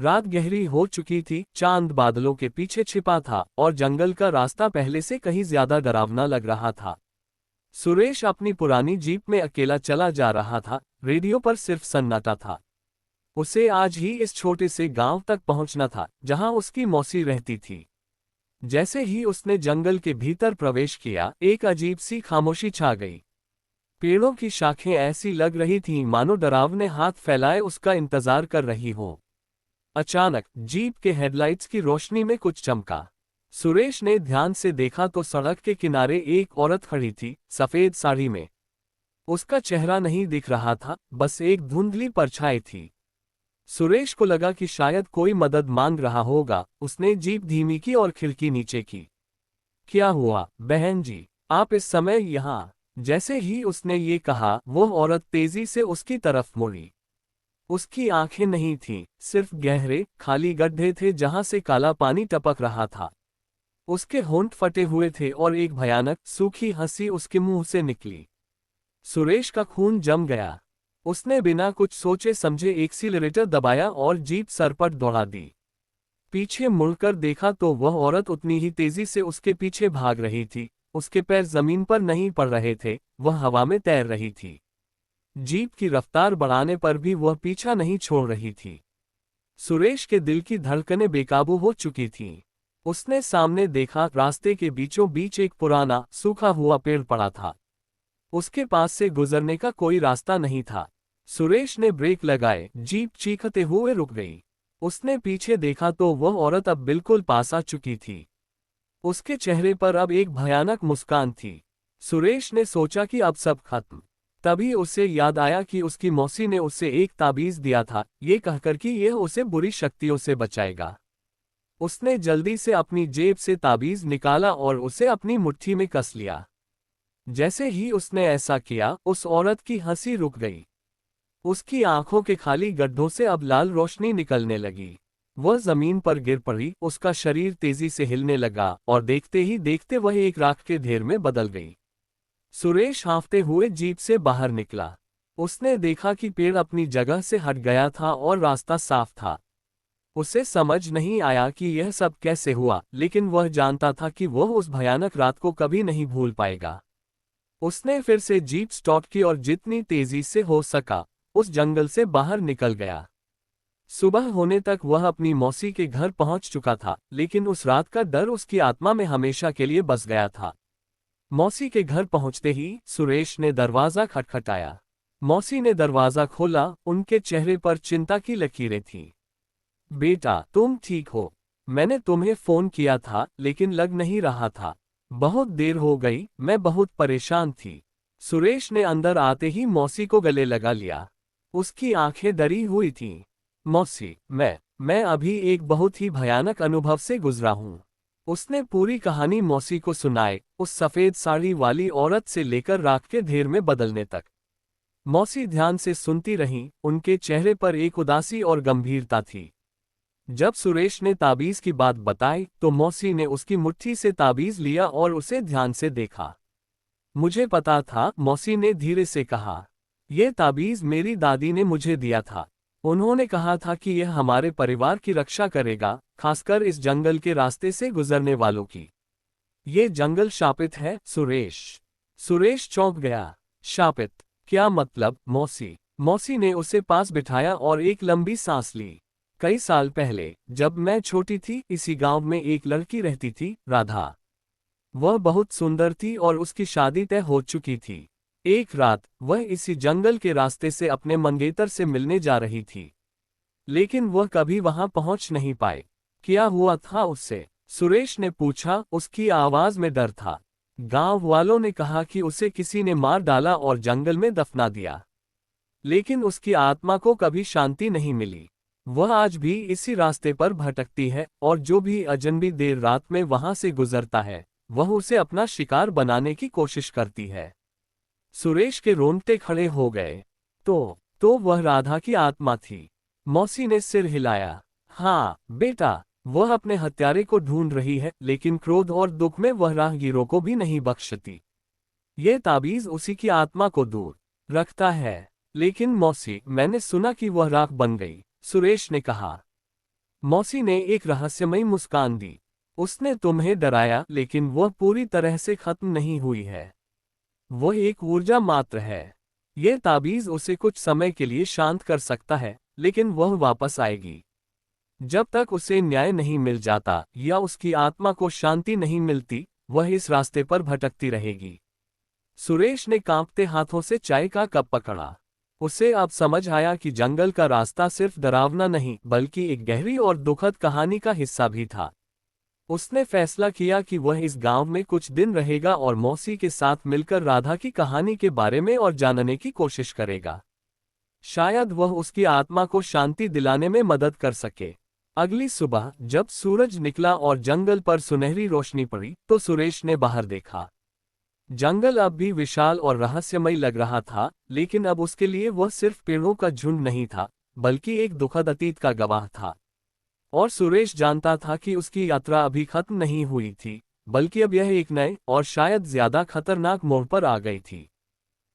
रात गहरी हो चुकी थी, चांद बादलों के पीछे छिपा था और जंगल का रास्ता पहले से कहीं ज्यादा डरावना लग रहा था। सुरेश अपनी पुरानी जीप में अकेला चला जा रहा था, रेडियो पर सिर्फ सन्नाटा था। उसे आज ही इस छोटे से गांव तक पहुंचना था, जहां उसकी मौसी रहती थी। जैसे ही उसने जंगल के भीतर प्रवेश किया, एक अजीब सी खामोशी छा गई। पेड़ों की शाखें ऐसी लग रही थीं मानो डरावने हाथ फैलाए उसका इंतजार कर रही हो। अचानक जीप के हेडलाइट्स की रोशनी में कुछ चमका। सुरेश ने ध्यान से देखा तो सड़क के किनारे एक औरत खड़ी थी, सफेद साड़ी में। उसका चेहरा नहीं दिख रहा था, बस एक धुंधली परछाई थी। सुरेश को लगा कि शायद कोई मदद मांग रहा होगा। उसने जीप धीमी की और खिड़की नीचे की। क्या हुआ बहन जी, आप इस समय यहाँ? जैसे ही उसने ये कहा, वो औरत तेजी से उसकी तरफ मुड़ी। उसकी आंखें नहीं थीं, सिर्फ गहरे खाली गड्ढे थे जहां से काला पानी टपक रहा था। उसके होंठ फटे हुए थे और एक भयानक सूखी हंसी उसके मुंह से निकली। सुरेश का खून जम गया। उसने बिना कुछ सोचे समझे एक्सीलरेटर दबाया और जीप सरपट दौड़ा दी। पीछे मुड़कर देखा तो वह औरत उतनी ही तेजी से उसके पीछे भाग रही थी। उसके पैर जमीन पर नहीं पड़ रहे थे, वह हवा में तैर रही थी। जीप की रफ्तार बढ़ाने पर भी वह पीछा नहीं छोड़ रही थी। सुरेश के दिल की धड़कनें बेकाबू हो चुकी थीं। उसने सामने देखा, रास्ते के बीचों बीच एक पुराना सूखा हुआ पेड़ पड़ा था। उसके पास से गुजरने का कोई रास्ता नहीं था। सुरेश ने ब्रेक लगाए, जीप चीखते हुए रुक गई। उसने पीछे देखा तो वह औरत अब बिल्कुल पास आ चुकी थी। उसके चेहरे पर अब एक भयानक मुस्कान थी। सुरेश ने सोचा कि अब सब खत्म। तभी उसे याद आया कि उसकी मौसी ने उसे एक ताबीज दिया था, ये कहकर कि यह उसे बुरी शक्तियों से बचाएगा। उसने जल्दी से अपनी जेब से ताबीज निकाला और उसे अपनी मुट्ठी में कस लिया। जैसे ही उसने ऐसा किया, उस औरत की हंसी रुक गई। उसकी आंखों के खाली गड्ढों से अब लाल रोशनी निकलने लगी। वह जमीन पर गिर पड़ी, उसका शरीर तेजी से हिलने लगा और देखते ही देखते वह एक राख के ढेर में बदल गई। सुरेश हांफते हुए जीप से बाहर निकला। उसने देखा कि पेड़ अपनी जगह से हट गया था और रास्ता साफ था। उसे समझ नहीं आया कि यह सब कैसे हुआ, लेकिन वह जानता था कि वह उस भयानक रात को कभी नहीं भूल पाएगा। उसने फिर से जीप स्टार्ट की और जितनी तेजी से हो सका उस जंगल से बाहर निकल गया। सुबह होने तक वह अपनी मौसी के घर पहुंच चुका था, लेकिन उस रात का डर उसकी आत्मा में हमेशा के लिए बस गया था। मौसी के घर पहुंचते ही सुरेश ने दरवाजा खटखटाया। मौसी ने दरवाजा खोला, उनके चेहरे पर चिंता की लकीरें थीं। बेटा, तुम ठीक हो? मैंने तुम्हें फोन किया था लेकिन लग नहीं रहा था। बहुत देर हो गई, मैं बहुत परेशान थी। सुरेश ने अंदर आते ही मौसी को गले लगा लिया। उसकी आंखें डरी हुई थीं। मौसी, मैं अभी एक बहुत ही भयानक अनुभव से गुजरा हूँ। उसने पूरी कहानी मौसी को सुनाई, उस सफेद साड़ी वाली औरत से लेकर राख के ढेर में बदलने तक। मौसी ध्यान से सुनती रहीं, उनके चेहरे पर एक उदासी और गंभीरता थी। जब सुरेश ने ताबीज की बात बताई तो मौसी ने उसकी मुट्ठी से ताबीज लिया और उसे ध्यान से देखा। मुझे पता था, मौसी ने धीरे से कहा। यह ताबीज मेरी दादी ने मुझे दिया था। उन्होंने कहा था कि यह हमारे परिवार की रक्षा करेगा, खासकर इस जंगल के रास्ते से गुजरने वालों की। ये जंगल शापित है सुरेश। सुरेश चौंक गया। शापित? क्या मतलब मौसी? मौसी ने उसे पास बिठाया और एक लंबी सांस ली। कई साल पहले जब मैं छोटी थी, इसी गांव में एक लड़की रहती थी, राधा। वह बहुत सुंदर थी और उसकी शादी तय हो चुकी थी। एक रात वह इसी जंगल के रास्ते से अपने मंगेतर से मिलने जा रही थी, लेकिन वह कभी वहां पहुंच नहीं पाए। क्या हुआ था उससे? सुरेश ने पूछा। उसकी आवाज में डर था। गांव वालों ने कहा कि उसे किसी ने मार डाला और जंगल में दफना दिया, लेकिन उसकी आत्मा को कभी शांति नहीं मिली। वह आज भी इसी रास्ते पर भटकती है और जो भी अजनबी देर रात में वहां से गुजरता है, वह उसे अपना शिकार बनाने की कोशिश करती है। सुरेश के रोंगटे खड़े हो गए। तो वह राधा की आत्मा थी। मौसी ने सिर हिलाया। हाँ बेटा, वह अपने हत्यारे को ढूंढ रही है, लेकिन क्रोध और दुख में वह राहगीरों को भी नहीं बख्शती। ये ताबीज उसी की आत्मा को दूर रखता है। लेकिन मौसी, मैंने सुना कि वह राख बन गई, सुरेश ने कहा। मौसी ने एक रहस्यमयी मुस्कान दी। उसने तुम्हें डराया, लेकिन वह पूरी तरह से खत्म नहीं हुई है। वह एक ऊर्जा मात्र है। यह ताबीज उसे कुछ समय के लिए शांत कर सकता है, लेकिन वह वापस आएगी। जब तक उसे न्याय नहीं मिल जाता या उसकी आत्मा को शांति नहीं मिलती, वह इस रास्ते पर भटकती रहेगी। सुरेश ने कांपते हाथों से चाय का कप पकड़ा। उसे अब समझ आया कि जंगल का रास्ता सिर्फ डरावना नहीं, बल्कि एक गहरी और दुखद कहानी का हिस्सा भी था। उसने फैसला किया कि वह इस गांव में कुछ दिन रहेगा और मौसी के साथ मिलकर राधा की कहानी के बारे में और जानने की कोशिश करेगा। शायद वह उसकी आत्मा को शांति दिलाने में मदद कर सके। अगली सुबह जब सूरज निकला और जंगल पर सुनहरी रोशनी पड़ी, तो सुरेश ने बाहर देखा। जंगल अब भी विशाल और रहस्यमय लग रहा था, लेकिन अब उसके लिए वह सिर्फ पेड़ों का झुंड नहीं था, बल्कि एक दुखद अतीत का गवाह था। और सुरेश जानता था कि उसकी यात्रा अभी खत्म नहीं हुई थी, बल्कि अब यह एक नए और शायद ज्यादा खतरनाक मोड़ पर आ गई थी।